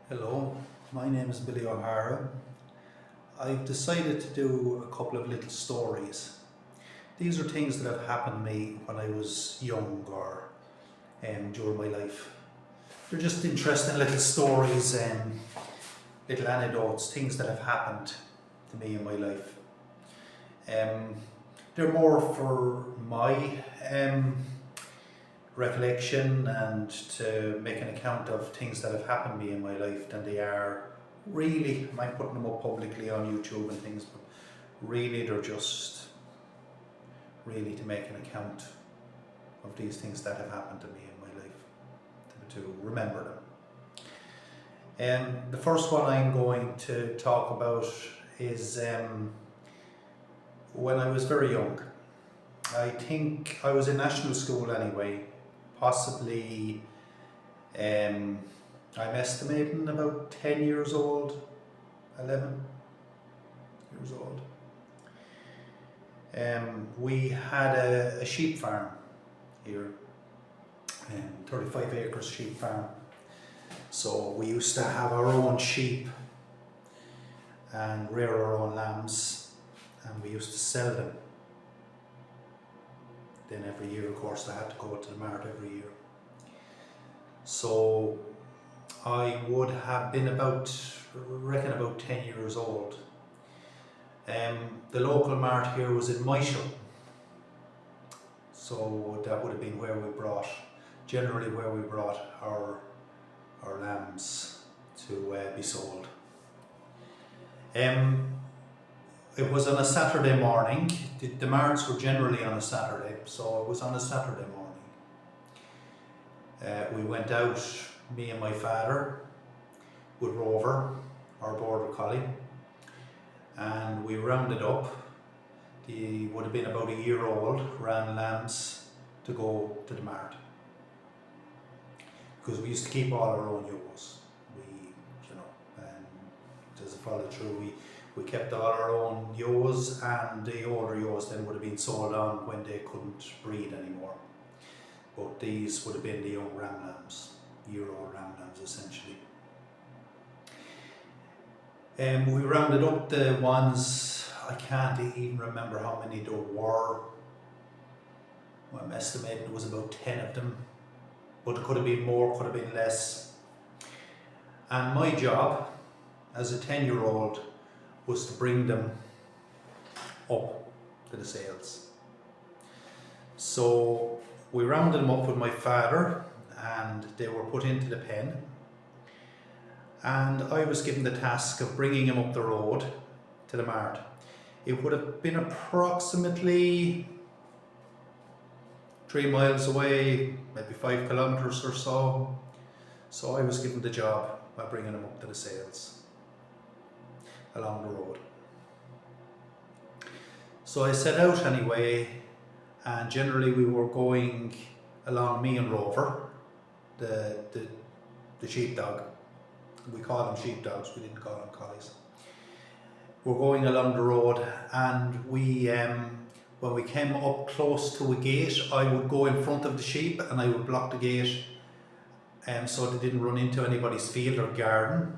Hello, my name is Billy O'Hara. I've decided to do a couple of little stories. These are things that have happened to me when I was young or during my life. They're just interesting little stories and little anecdotes, things that have happened to me in my life. Um, they're more for my recollection and to make an account of things that have happened to me in my life than they are really, I'm putting them up publicly on YouTube and things, but really they're just really to make an account of these things that have happened to me in my life, to remember them. The first one I'm going to talk about is when I was very young. I think I was in national school anyway, possibly I'm estimating about 10 years old, 11 years old. We had a sheep farm here, 35 acres sheep farm. So we used to have our own sheep and rear our own lambs, and we used to sell them. Then every year, of course, I had to go to the mart every year. So I would have been about 10 years old. The local mart here was in Michael. So that would have been generally where we brought our lambs to be sold. It was on a Saturday morning. The marts were generally on a Saturday, so it was on a Saturday morning. We went out, me and my father, with Rover, our border collie, and we rounded up. He would have been about a year old, ran lambs to go to the mart. Because we used to keep all our own ewes. As a follow through, we kept all our own ewes, and the older ewes then would have been sold on when they couldn't breed anymore. But these would have been the young ram lambs, year-old ram lambs essentially. We rounded up the ones, I can't even remember how many there were. I'm estimating it was about 10 of them, but it could have been more, could have been less. And my job as a 10-year-old was to bring them up to the sales. So we rounded them up with my father, and they were put into the pen, and I was given the task of bringing them up the road to the mart. It would have been approximately 3 miles away, maybe 5 kilometers or so. So I was given the job by bringing them up to the sales along the road. So I set out anyway, and generally we were going along, me and Rover, the sheepdog. We call them sheepdogs, we didn't call them collies. We're going along the road, and we when we came up close to a gate, I would go in front of the sheep and I would block the gate so they didn't run into anybody's field or garden,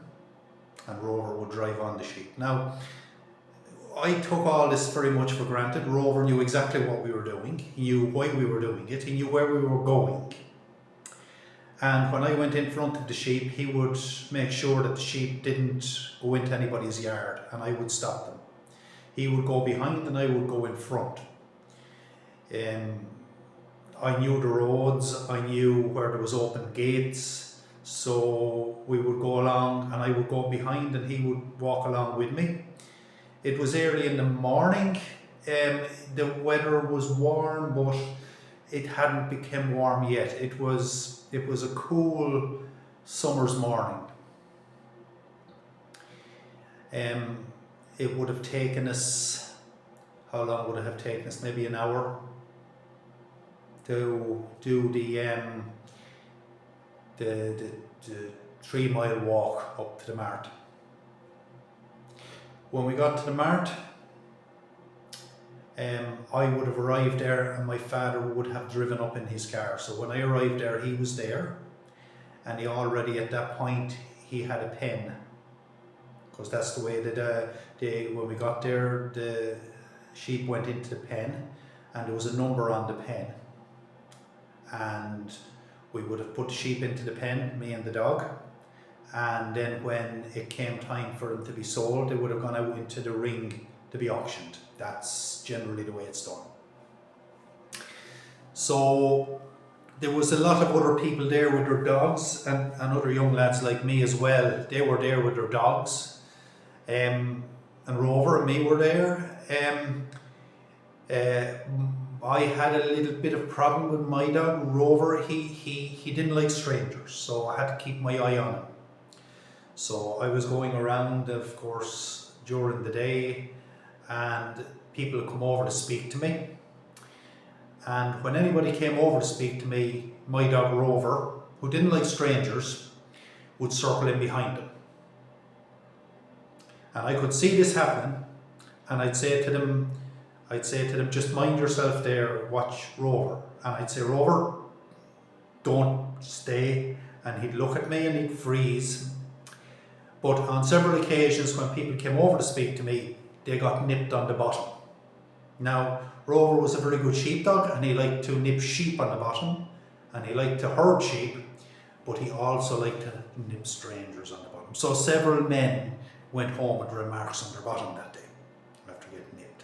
and Rover would drive on the sheep. Now, I took all this very much for granted. Rover knew exactly what we were doing. He knew why we were doing it. He knew where we were going. And when I went in front of the sheep, he would make sure that the sheep didn't go into anybody's yard, and I would stop them. He would go behind and I would go in front. I knew the roads, I knew where there was open gates, so we would go along and I would go behind and he would walk along with me. It was early in the morning, the weather was warm, but it hadn't become warm yet. It was a cool summer's morning. It would have taken us, how long would it have taken us? Maybe an hour to do the 3 mile walk up to the mart. When we got to the mart, I would have arrived there and my father would have driven up in his car. So when I arrived there, he was there, and he already at that point he had a pen, because that's the way that when we got there, the sheep went into the pen, and there was a number on the pen, and we would have put the sheep into the pen, me and the dog, and then when it came time for them to be sold, they would have gone out into the ring to be auctioned. That's generally the way it's done. So there was a lot of other people there with their dogs, and other young lads like me as well. They were there with their dogs, and Rover and me were there. I had a little bit of problem with my dog, Rover. He didn't like strangers, so I had to keep my eye on him. So I was going around, of course, during the day, and people would come over to speak to me. And when anybody came over to speak to me, my dog Rover, who didn't like strangers, would circle in behind them. And I could see this happening, and I'd say to them, just mind yourself there, watch Rover. And I'd say, Rover, don't stay. And he'd look at me and he'd freeze. But on several occasions when people came over to speak to me, they got nipped on the bottom. Now, Rover was a very good sheepdog, and he liked to nip sheep on the bottom, and he liked to herd sheep, but he also liked to nip strangers on the bottom. So several men went home with remarks on their bottom that day after getting nipped.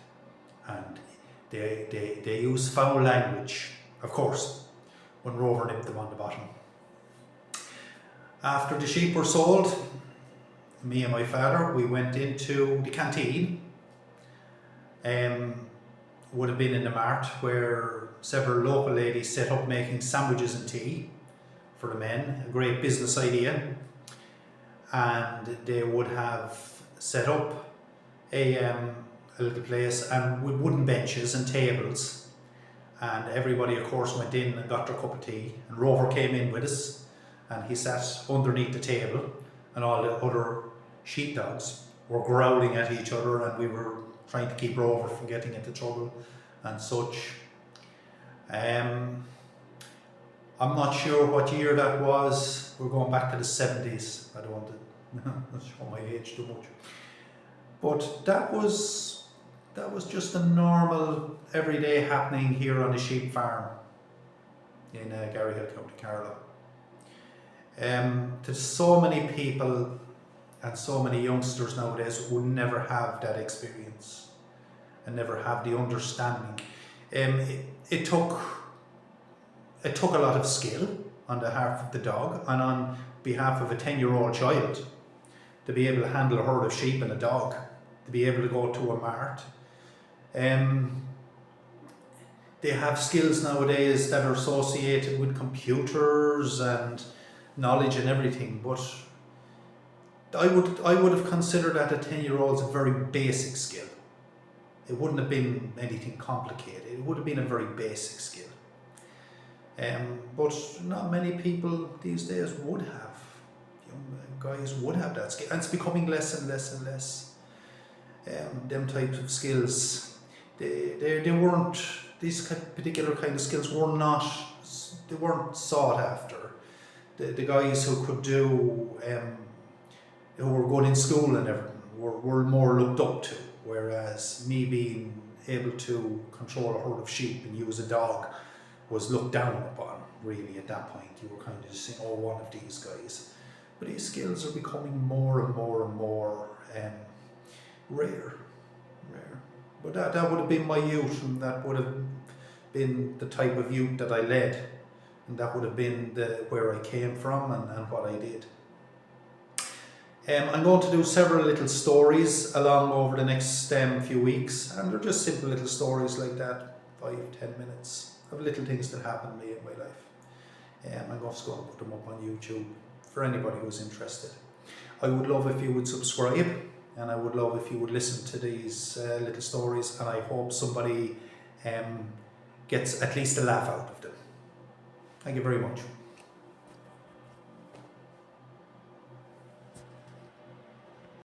And they used foul language, of course, when Rover nipped them on the bottom. After the sheep were sold, me and my father, we went into the canteen. Would have been in the mart, where several local ladies set up making sandwiches and tea for the men, a great business idea. And they would have set up a little place, and with wooden benches and tables, and everybody of course went in and got their cup of tea, and Rover came in with us, and he sat underneath the table, and all the other sheepdogs were growling at each other, and we were trying to keep Rover from getting into trouble and such. I'm not sure what year that was. We're going back to the 70s. I don't want to show my age too much. But that was just a normal, everyday happening here on the sheep farm in Garryhill, County Carlow. To so many people and so many youngsters nowadays will never have that experience and never have the understanding. It took a lot of skill on behalf of the dog and on behalf of a 10-year-old child to be able to handle a herd of sheep and a dog, to be able to go to a mart. They have skills nowadays that are associated with computers and knowledge and everything, but I would have considered that a 10-year-old's a very basic skill. It wouldn't have been anything complicated. It would have been a very basic skill. But not many people these days would have. Young guys would have that skill, and it's becoming less and less and less. Them types of skills, they weren't. These particular kind of skills weren't sought after. The guys who could do, who were good in school and everything, were more looked up to. Whereas me being able to control a herd of sheep and use a dog was looked down upon, really, at that point. You were kind of just saying, oh, one of these guys. But these skills are becoming more and more and more rare. But that would have been my youth, and that would have been the type of youth that I led. And that would have been where I came from and what I did. I'm going to do several little stories along over the next few weeks, and they're just simple little stories like that, 5-10 minutes of little things that happened to me in my life. I'm just going to put them up on YouTube for anybody who's interested. I would love if you would subscribe, and I would love if you would listen to these little stories, and I hope somebody gets at least a laugh out of them. Thank you very much.